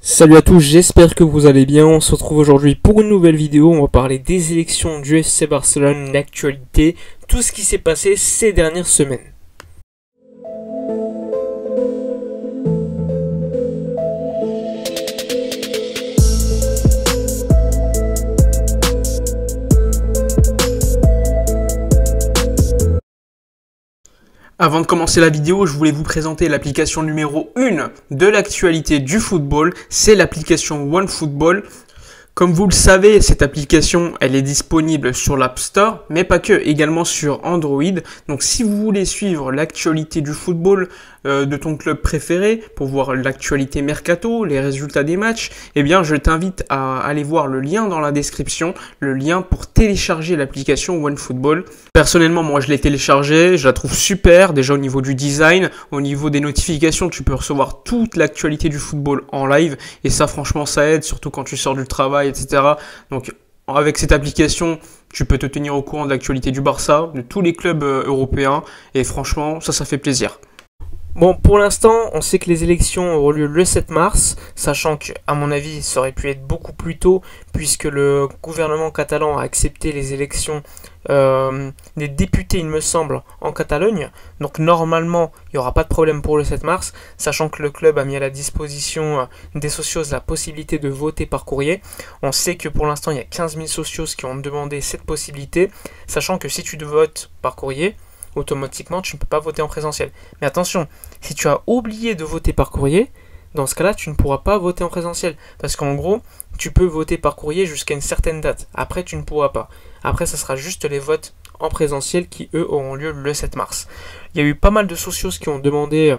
Salut à tous, j'espère que vous allez bien. On se retrouve aujourd'hui pour une nouvelle vidéo. On va parler des élections du FC Barcelone, l'actualité, tout ce qui s'est passé ces dernières semaines. Avant de commencer la vidéo, je voulais vous présenter l'application numéro 1 de l'actualité du football. C'est l'application OneFootball. Comme vous le savez, cette application, elle est disponible sur l'App Store, mais pas que, également sur Android. Donc si vous voulez suivre l'actualité du football de ton club préféré, pour voir l'actualité mercato, les résultats des matchs, eh bien je t'invite à aller voir le lien dans la description, le lien pour télécharger l'application OneFootball. Personnellement, moi je l'ai téléchargée, je la trouve super, déjà au niveau du design, au niveau des notifications, tu peux recevoir toute l'actualité du football en live, et ça franchement ça aide, surtout quand tu sors du travail, etc. Donc avec cette application, tu peux te tenir au courant de l'actualité du Barça, de tous les clubs européens, et franchement ça fait plaisir. Bon, pour l'instant, on sait que les élections auront lieu le 7 mars, sachant que, à mon avis, ça aurait pu être beaucoup plus tôt, puisque le gouvernement catalan a accepté les élections des députés, il me semble, en Catalogne. Donc, normalement, il n'y aura pas de problème pour le 7 mars, sachant que le club a mis à la disposition des socios la possibilité de voter par courrier. On sait que pour l'instant, il y a 15 000 socios qui ont demandé cette possibilité, sachant que si tu votes par courrier, automatiquement tu ne peux pas voter en présentiel. Mais attention, si tu as oublié de voter par courrier, dans ce cas-là, tu ne pourras pas voter en présentiel. Parce qu'en gros, tu peux voter par courrier jusqu'à une certaine date. Après, tu ne pourras pas. Après, ça sera juste les votes en présentiel qui, eux, auront lieu le 7 mars. Il y a eu pas mal de socios qui ont demandé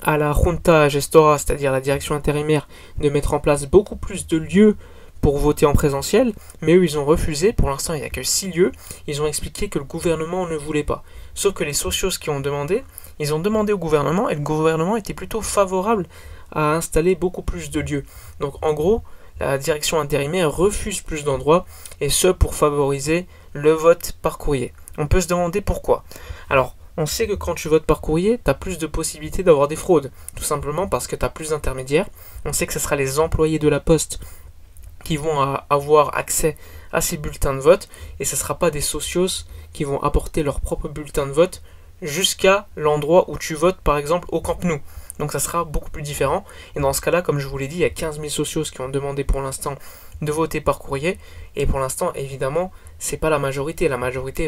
à la Junta Gestora, c'est-à-dire la direction intérimaire, de mettre en place beaucoup plus de lieux pour voter en présentiel, mais eux ils ont refusé. Pour l'instant il n'y a que 6 lieux, ils ont expliqué que le gouvernement ne voulait pas. Sauf que les socios qui ont demandé, ils ont demandé au gouvernement, et le gouvernement était plutôt favorable à installer beaucoup plus de lieux. Donc en gros, la direction intérimaire refuse plus d'endroits, et ce pour favoriser le vote par courrier. On peut se demander pourquoi. Alors, on sait que quand tu votes par courrier, tu as plus de possibilités d'avoir des fraudes, tout simplement parce que tu as plus d'intermédiaires. On sait que ce sera les employés de la poste qui vont avoir accès à ces bulletins de vote, et ce ne sera pas des socios qui vont apporter leur propre bulletin de vote jusqu'à l'endroit où tu votes, par exemple au Camp Nou. Donc ça sera beaucoup plus différent, et dans ce cas-là, comme je vous l'ai dit, il y a 15 000 socios qui ont demandé pour l'instant de voter par courrier, et pour l'instant, évidemment, c'est pas la majorité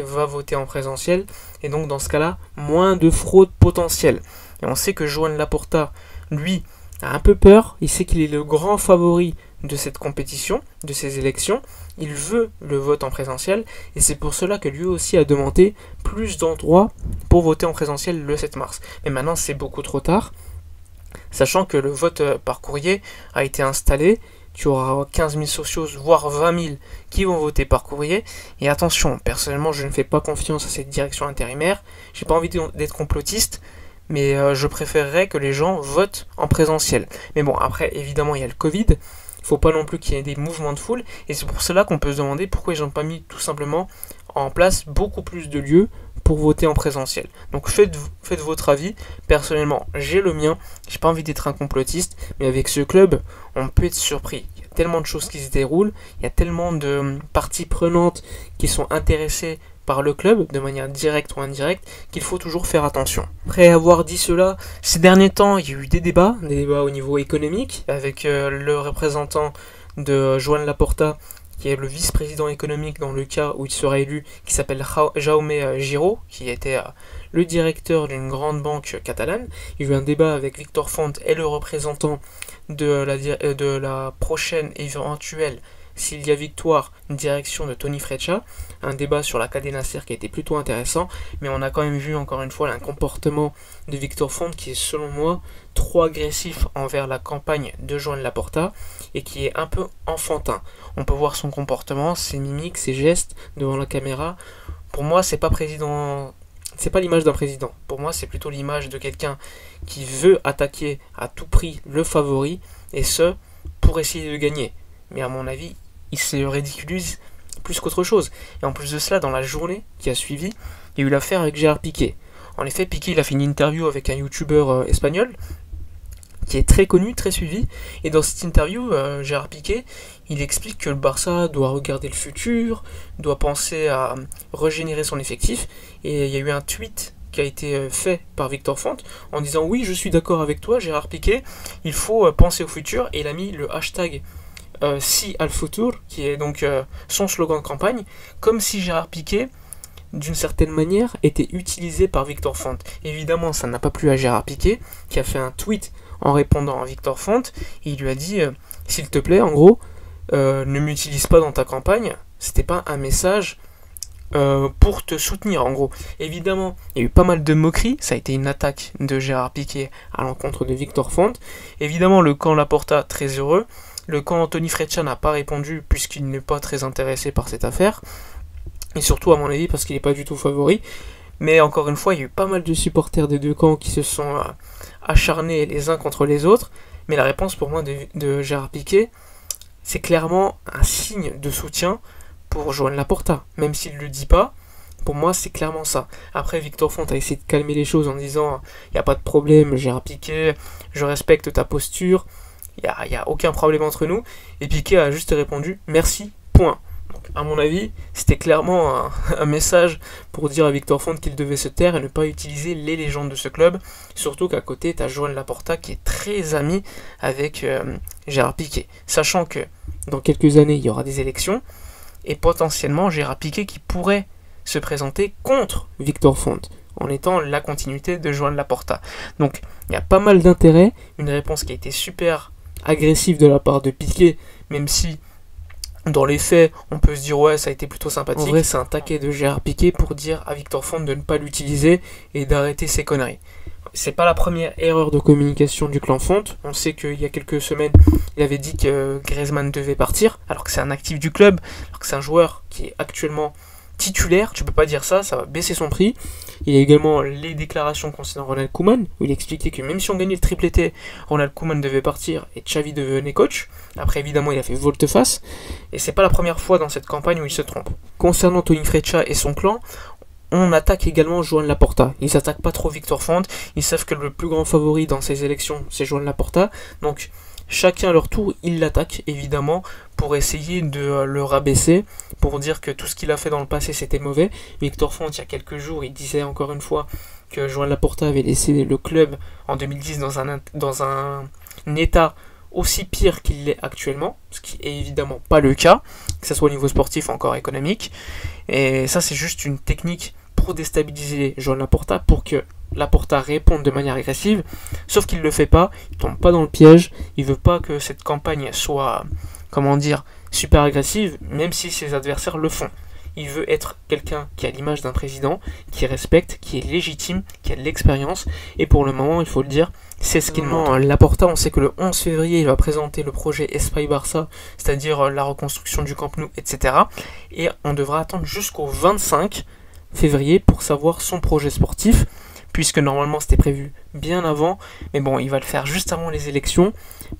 va voter en présentiel, et donc dans ce cas-là, moins de fraude potentielle. Et on sait que Joan Laporta, lui, a un peu peur, il sait qu'il est le grand favori de cette compétition, de ces élections, il veut le vote en présentiel, et c'est pour cela que lui aussi a demandé plus d'endroits pour voter en présentiel le 7 mars. Mais maintenant c'est beaucoup trop tard, sachant que le vote par courrier a été installé, tu auras 15 000 socios, voire 20 000 qui vont voter par courrier, et attention, personnellement je ne fais pas confiance à cette direction intérimaire, j'ai pas envie d'être complotiste, mais je préférerais que les gens votent en présentiel. Mais bon, après évidemment il y a le Covid, il ne faut pas non plus qu'il y ait des mouvements de foule, et c'est pour cela qu'on peut se demander pourquoi ils n'ont pas mis tout simplement en place beaucoup plus de lieux pour voter en présentiel. Donc faites votre avis. Personnellement, j'ai le mien, j'ai pas envie d'être un complotiste, mais avec ce club, on peut être surpris. Il y a tellement de choses qui se déroulent, il y a tellement de parties prenantes qui sont intéressées par le club, de manière directe ou indirecte, qu'il faut toujours faire attention. Après avoir dit cela, ces derniers temps, il y a eu des débats au niveau économique, avec le représentant de Joan Laporta, qui est le vice-président économique dans le cas où il sera élu, qui s'appelle Jaume Giró, qui était le directeur d'une grande banque catalane. Il y a eu un débat avec Victor Font et le représentant de la prochaine éventuelle, s'il y a victoire, une direction de Toni Freixa, un débat sur la Cadena Ser qui a été plutôt intéressant, mais on a quand même vu encore une fois un comportement de Victor Font qui est selon moi trop agressif envers la campagne de Joan Laporta et qui est un peu enfantin. On peut voir son comportement, ses mimiques, ses gestes devant la caméra. Pour moi, c'est pas l'image d'un président. Pour moi, c'est plutôt l'image de quelqu'un qui veut attaquer à tout prix le favori, et ce, pour essayer de gagner. Mais à mon avis, il se ridiculise plus qu'autre chose. Et en plus de cela, dans la journée qui a suivi, il y a eu l'affaire avec Gérard Piqué. En effet, Piqué il a fait une interview avec un youtubeur espagnol qui est très connu, très suivi. Et dans cette interview, Gérard Piqué, il explique que le Barça doit regarder le futur, doit penser à régénérer son effectif. Et il y a eu un tweet qui a été fait par Victor Font en disant oui, je suis d'accord avec toi, Gérard Piqué, il faut penser au futur. Et il a mis le hashtag Si al Futur, qui est donc son slogan de campagne, comme si Gérard Piqué, d'une certaine manière, était utilisé par Victor Font. Évidemment, ça n'a pas plu à Gérard Piqué, qui a fait un tweet en répondant à Victor Font, et il lui a dit s'il te plaît, en gros, ne m'utilise pas dans ta campagne. C'était pas un message pour te soutenir, en gros. Évidemment, il y a eu pas mal de moqueries, ça a été une attaque de Gérard Piqué à l'encontre de Victor Font. Évidemment, le camp Laporta, très heureux. Le camp Anthony Freccia n'a pas répondu puisqu'il n'est pas très intéressé par cette affaire. Et surtout, à mon avis, parce qu'il n'est pas du tout favori. Mais encore une fois, il y a eu pas mal de supporters des deux camps qui se sont acharnés les uns contre les autres. Mais la réponse pour moi de Gérard Piqué, c'est clairement un signe de soutien pour Joan Laporta. Même s'il ne le dit pas, pour moi, c'est clairement ça. Après, Victor Font a essayé de calmer les choses en disant il n'y a pas de problème, Gérard Piqué, je respecte ta posture. Il n'y a aucun problème entre nous. Et Piqué a juste répondu merci, point. Donc, à mon avis, c'était clairement un message pour dire à Victor Font qu'il devait se taire et ne pas utiliser les légendes de ce club. Surtout qu'à côté, tu as Joan Laporta qui est très ami avec Gérard Piqué. Sachant que dans quelques années, il y aura des élections. Et potentiellement, Gérard Piqué qui pourrait se présenter contre Victor Font, en étant la continuité de Joan Laporta. Donc, il y a pas mal d'intérêt. Une réponse qui a été super agressif de la part de Piqué, même si dans les faits on peut se dire ouais ça a été plutôt sympathique. En vrai c'est un taquet de Gérard Piqué pour dire à Victor Font de ne pas l'utiliser et d'arrêter ses conneries. C'est pas la première erreur de communication du clan Font. On sait qu'il y a quelques semaines il avait dit que Griezmann devait partir alors que c'est un actif du club, alors que c'est un joueur qui est actuellement titulaire, tu peux pas dire ça, ça va baisser son prix. Il y a également les déclarations concernant Ronald Koeman, où il expliquait que même si on gagnait le triplété, Ronald Koeman devait partir et Xavi devenait coach. Après évidemment il a fait volte-face, et c'est pas la première fois dans cette campagne où il se trompe. Concernant Tony Freccia et son clan, on attaque également Joan Laporta. Ils s'attaquent pas trop Victor Font, ils savent que le plus grand favori dans ces élections c'est Joan Laporta, donc chacun à leur tour, ils l'attaquent évidemment pour essayer de le rabaisser, pour dire que tout ce qu'il a fait dans le passé c'était mauvais. Victor Font, il y a quelques jours, il disait encore une fois que Joan Laporta avait laissé le club en 2010 dans un état aussi pire qu'il l'est actuellement, ce qui est évidemment pas le cas, que ce soit au niveau sportif ou encore économique. Et ça c'est juste une technique pour déstabiliser Joan Laporta, pour que Laporta réponde de manière agressive, sauf qu'il ne le fait pas, il tombe pas dans le piège, il veut pas que cette campagne soit, super agressive, même si ses adversaires le font. Il veut être quelqu'un qui a l'image d'un président, qui respecte, qui est légitime, qui a de l'expérience, et pour le moment, il faut le dire, c'est ce qu'il montre. Laporta, on sait que le 11 février, il va présenter le projet Espai Barça, c'est-à-dire la reconstruction du Camp Nou, etc. Et on devra attendre jusqu'au 25 février pour savoir son projet sportif, puisque normalement c'était prévu bien avant, mais bon, il va le faire juste avant les élections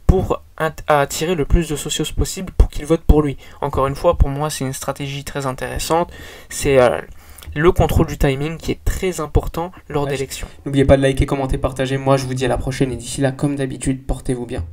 pour attirer le plus de socios possible pour qu'ils votent pour lui. Encore une fois, pour moi, c'est une stratégie très intéressante, c'est le contrôle du timing qui est très important lors d'élections. N'oubliez pas de liker, commenter, partager, moi je vous dis à la prochaine et d'ici là, comme d'habitude, portez-vous bien.